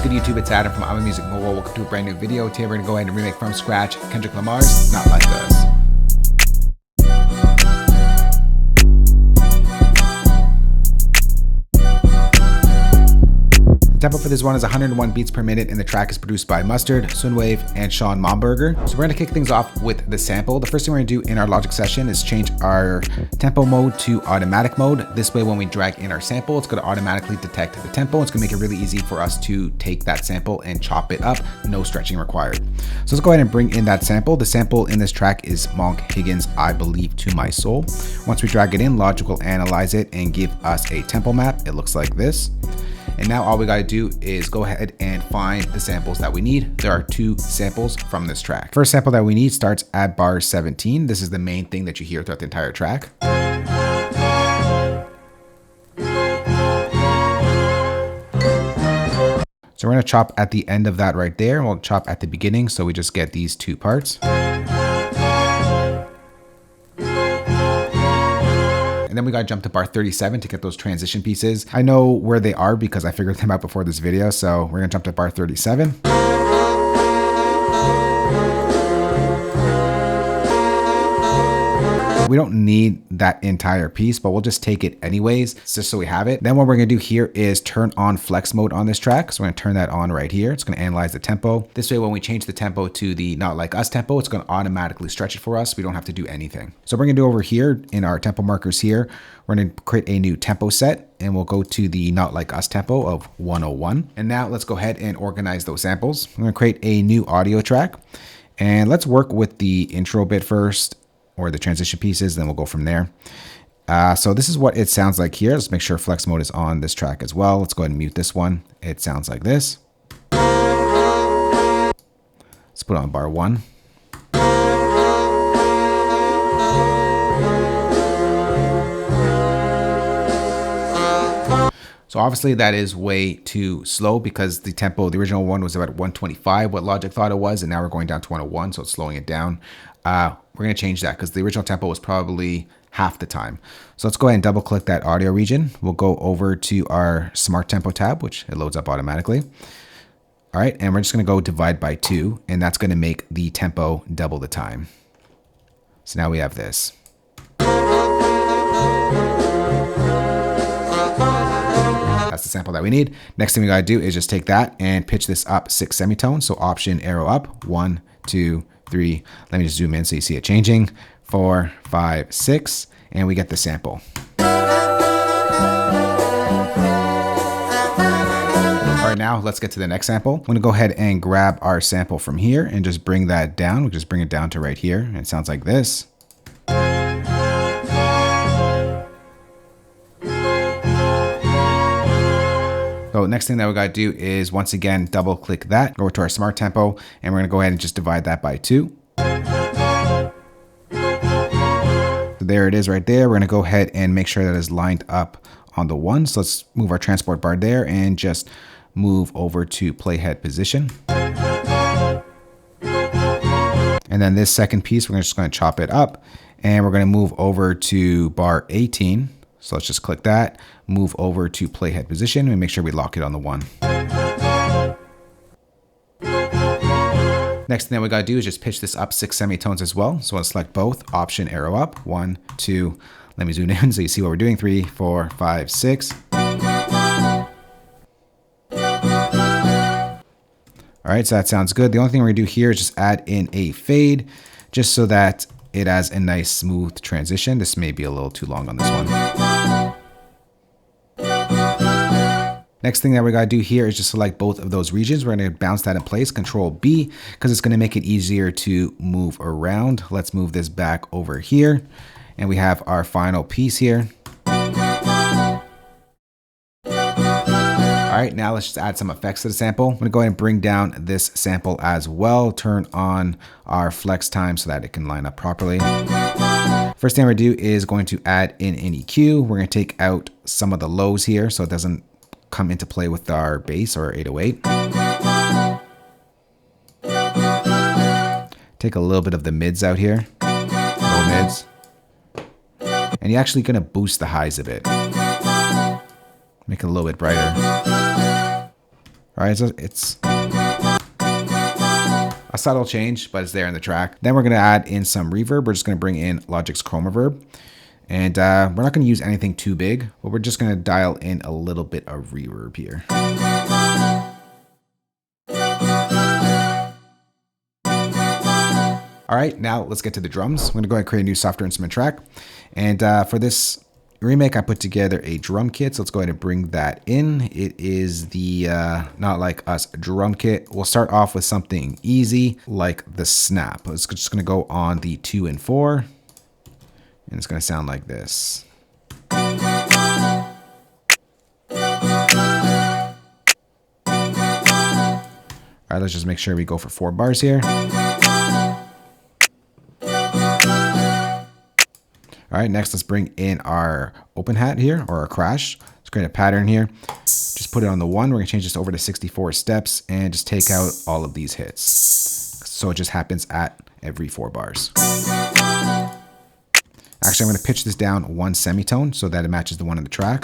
What's good, YouTube? It's Adam from I'm a Music Mogul. Welcome to a brand new video. Today we're going to go ahead and remake from scratch Kendrick Lamar's Not Like Us. The tempo for this one is 101 beats per minute, and the track is produced by Mustard, Sounwave, and Sean Momberger. So we're going to kick things off with the sample. The first thing we're going to do in our Logic session is change our tempo mode to automatic mode. This way, when we drag in our sample, it's going to automatically detect the tempo. It's going to make it really easy for us to take that sample and chop it up. No stretching required. So let's go ahead and bring in that sample. The sample in this track is Higgins, I Believe to My Soul. Once we drag it in, Logic will analyze it and give us a tempo map. It looks like this. And now all we gotta do is go ahead and find the samples that we need. There are 2 samples from this track. First sample that we need starts at bar 17. This is the main thing that you hear throughout the entire track. So we're gonna chop at the end of that right there, and we'll chop at the beginning, so we just get these 2 parts. And then we gotta jump to bar 37 to get those transition pieces. I know where they are because I figured them out before this video, so we're gonna jump to bar 37. We don't need that entire piece, but we'll just take it anyways, just so we have it. Then what we're gonna do here is turn on flex mode on this track. So we're gonna turn that on right here. It's gonna analyze the tempo. This way, when we change the tempo to the Not Like Us tempo, it's gonna automatically stretch it for us. We don't have to do anything. So we're gonna do over here in our tempo markers here, we're gonna create a new tempo set, and we'll go to the Not Like Us tempo of 101. And now let's go ahead and organize those samples. I'm gonna create a new audio track, and let's work with the intro bit first, or the transition pieces, then we'll go from there. So this is what it sounds like here. Let's make sure flex mode is on this track as well. Let's go ahead and mute this one. It sounds like this. Let's put on bar 1. So obviously that is way too slow because the tempo, the original one was about 125, what Logic thought it was, and now we're going down to 101, so it's slowing it down. We're gonna change that because the original tempo was probably half the time. So let's go ahead and double click that audio region. We'll go over to our Smart Tempo tab, which it loads up automatically. All right, and we're just gonna go divide by 2, and that's gonna make the tempo double the time. So now we have this. That's the sample that we need. Next thing we gotta do is just take that and pitch this up 6 semitones. So option arrow up, 1, 2, 3. Let me just zoom in so you see it changing. 4, 5, 6, and we get the sample. All right, now let's get to the next sample. I'm gonna go ahead and grab our sample from here and just bring that down. We'll just bring it down to right here, and it sounds like this. So next thing that we gotta do is once again, double click that, go to our Smart Tempo, and we're gonna go ahead and just divide that by 2. So there it is right there. We're gonna go ahead and make sure that it's lined up on the 1. So let's move our transport bar there and just move over to playhead position. And then this second piece, we're just gonna chop it up, and we're gonna move over to bar 18. So let's just click that, move over to playhead position, and make sure we lock it on the 1. Next thing that we gotta do is just pitch this up 6 semitones as well. So I'll select both, option arrow up, 1, 2, let me zoom in so you see what we're doing, 3, 4, 5, 6. All right, so that sounds good. The only thing we're gonna do here is just add in a fade, just so that it has a nice smooth transition. This may be a little too long on this one. Next thing that we gotta do here is just select both of those regions. We're gonna bounce that in place, Control B, because it's gonna make it easier to move around. Let's move this back over here, and we have our final piece here. All right, now let's just add some effects to the sample. I'm gonna go ahead and bring down this sample as well, turn on our flex time so that it can line up properly. First thing we're gonna do is going to add in an EQ. We're gonna take out some of the lows here so it doesn't come into play with our bass or 808. Take a little bit of the mids out here, low mids. And you're actually gonna boost the highs a bit. Make it a little bit brighter. All All right, so it's a subtle change, but it's there in the track. Then we're going to add in some reverb. We're just going to bring in Logic's Chroma Verb. And we're not going to use anything too big, but we're just going to dial in a little bit of reverb here. All right, now let's get to the drums. I'm going to go ahead and create a new software instrument track. And for this remake, I put together a drum kit. So let's go ahead and bring that in. It is the Not Like Us drum kit. We'll start off with something easy like the snap. It's just going to go on the 2 and 4. And it's going to sound like this. All right, let's just make sure we go for 4 bars here. All right, next let's bring in our open hat here, or our crash. Let's create a pattern here. Just put it on the 1. We're gonna change this over to 64 steps and just take out all of these hits. So it just happens at every 4 bars. Actually, I'm gonna pitch this down 1 semitone so that it matches the one in the track.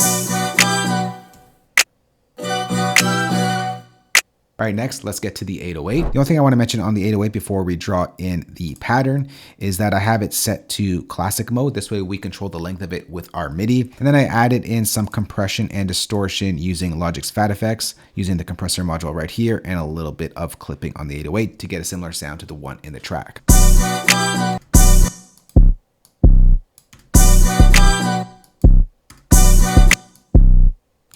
All right, next, let's get to the 808. The only thing I want to mention on the 808 before we draw in the pattern is that I have it set to classic mode. This way we control the length of it with our MIDI. And then I added in some compression and distortion using Logic's Fat Effects, using the compressor module right here, and a little bit of clipping on the 808 to get a similar sound to the one in the track.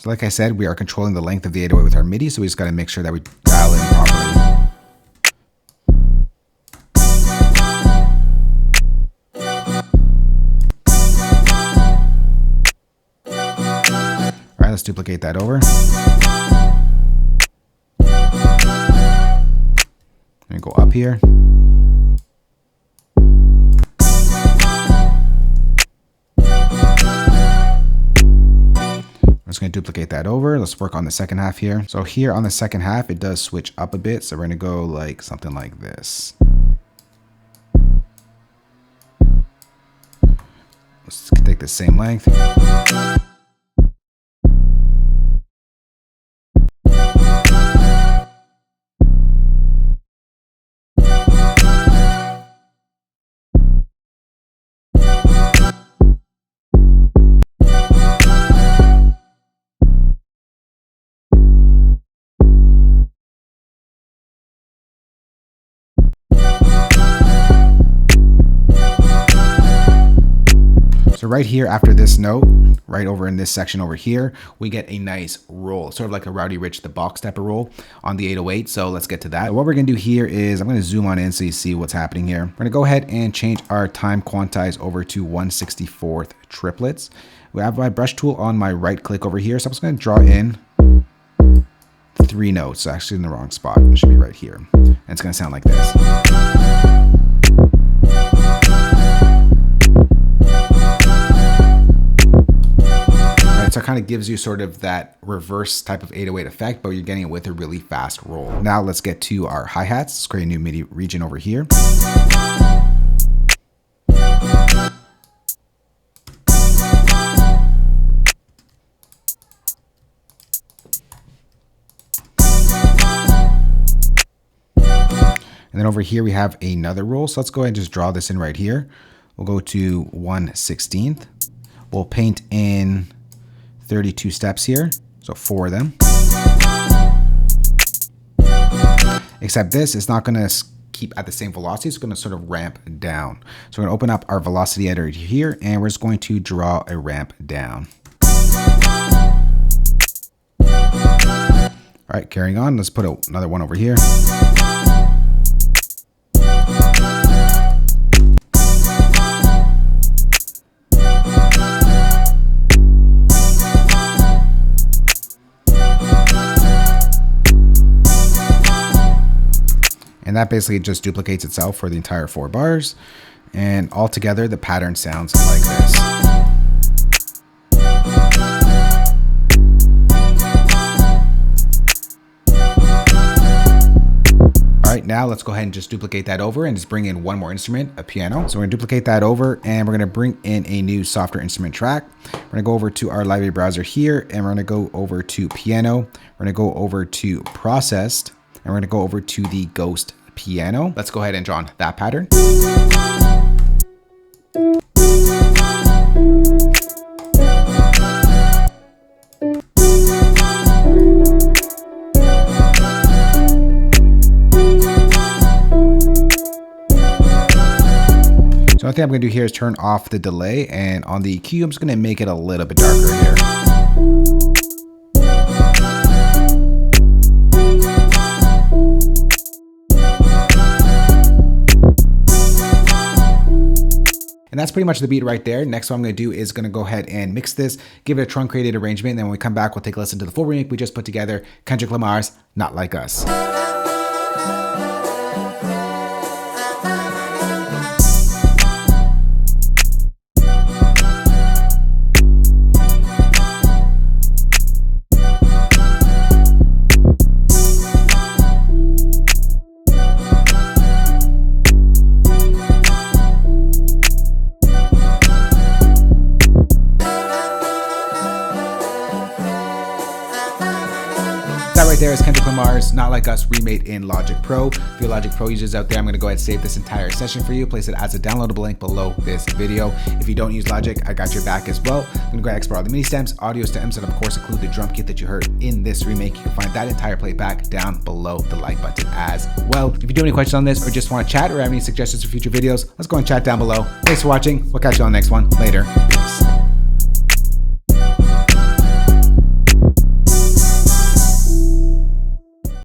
So like I said, we are controlling the length of the 808 with our MIDI, so we just got to make sure that we dial in properly. All right, let's duplicate that over. And go up here. I'm just going to duplicate that over. Let's work on the second half here. So here on the second half, it does switch up a bit. So we're going to go like something like this. Let's take the same length. So right here after this note, right over in this section over here, we get a nice roll, sort of like a Rowdy Rich the Box type of roll on the 808. So let's get to that. What we're gonna do here is I'm gonna zoom on in so you see what's happening here. We're gonna go ahead and change our time quantize over to 1/64th triplets. We have my brush tool on my right click over here. So I'm just gonna draw in 3 notes, actually in the wrong spot. It should be right here. And it's gonna sound like this. So it kind of gives you sort of that reverse type of 808 effect, but you're getting it with a really fast roll. Now let's get to our hi-hats. Let's create a new MIDI region over here. And then over here we have another roll. So let's go ahead and just draw this in right here. We'll go to 1/16th. We'll paint in 32 steps here, so 4 of them. Except this is not gonna keep at the same velocity, it's gonna sort of ramp down. So we're gonna open up our velocity editor here, and we're just going to draw a ramp down. All right, carrying on, let's put another one over here. And that basically just duplicates itself for the entire 4 bars. And altogether, the pattern sounds like this. All All right, now let's go ahead and just duplicate that over and just bring in one more instrument, a piano. So we're gonna duplicate that over and we're gonna bring in a new software instrument track. We're gonna go over to our library browser here and we're gonna go over to piano. We're gonna go over to processed and we're gonna go over to the ghost piano. Let's go ahead and draw on that pattern. So one thing I'm going to do here is turn off the delay, and on the EQ, I'm just going to make it a little bit darker here. And that's pretty much the beat right there. Next, what I'm going to do is going to go ahead and mix this, give it a truncated arrangement. And then when we come back, we'll take a listen to the full remake we just put together, Kendrick Lamar's Not Like Us. That right there is Kendrick Lamar's Not Like Us remade in Logic Pro. If you're Logic Pro users out there, I'm going to go ahead and save this entire session for you. Place it as a downloadable link below this video. If you don't use Logic, I got your back as well. I'm going to go ahead and export all the mini stems, audio stems, and of course include the drum kit that you heard in this remake. You can find that entire playback down below the like button as well. If you do have any questions on this or just want to chat or have any suggestions for future videos, let's go and chat down below. Thanks for watching. We'll catch you on the next one. Later. Peace.